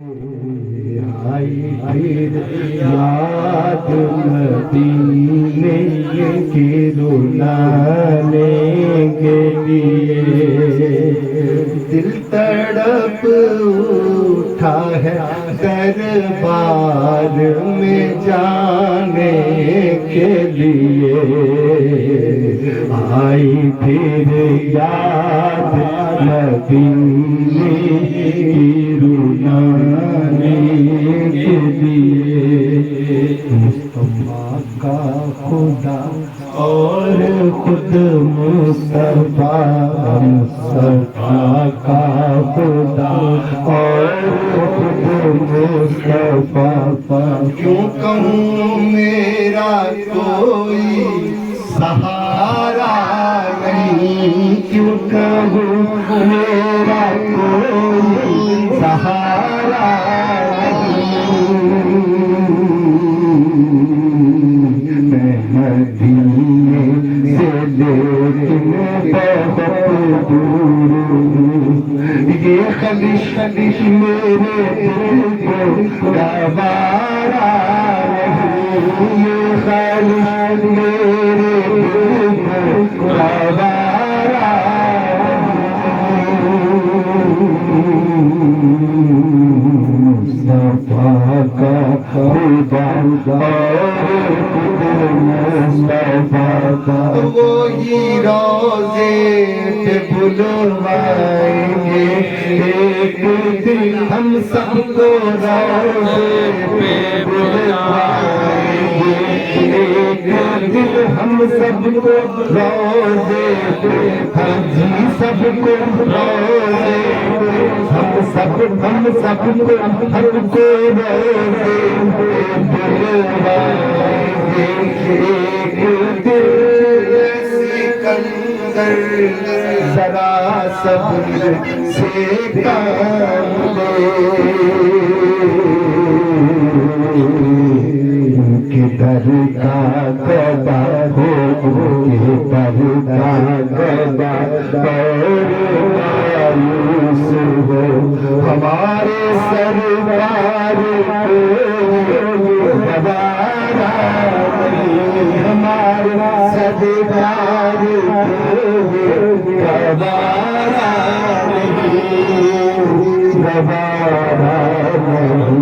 آئی پھر یاد مدینے کی رلانے کے لیے دل تڑپ اٹھا ہے دربار میں جانے کے لیے آئی پھر یاد مدینے کی رلانے کے لیے مصطفیٰ کا خدا اور خود مصطفیٰ کا خدا اور خود مصطفیٰ کیوں کہوں میرا کوئی سہارا نہیں کیوں کہوں میرا کوئی سہارا میں مدینے سے لیکن بہت دور یہ خلش میرے دل کو گوارا نہیں یہ خلش میرے دل کو گوارا مصطفیٰ کا خدا اور مصطفیٰ کا وہی روزے پہ بلوائیں گے ایک دن ہم سب کو روزے پہ بلوائیں گے ایک دن ہم سب کو روزے پہ جی سب کو روزے ہم سب کو ہم کو روزے پہ بلوائیں گے ایک دل سکندر ذرا صبر سے کام لے کہ در کا گدا ہو کہ در کا گدا اور مایوس ہو ہمارے سرکار کو گوارا نہیں ہمارے سرکار کو گوارا نہیں گوارا نہیں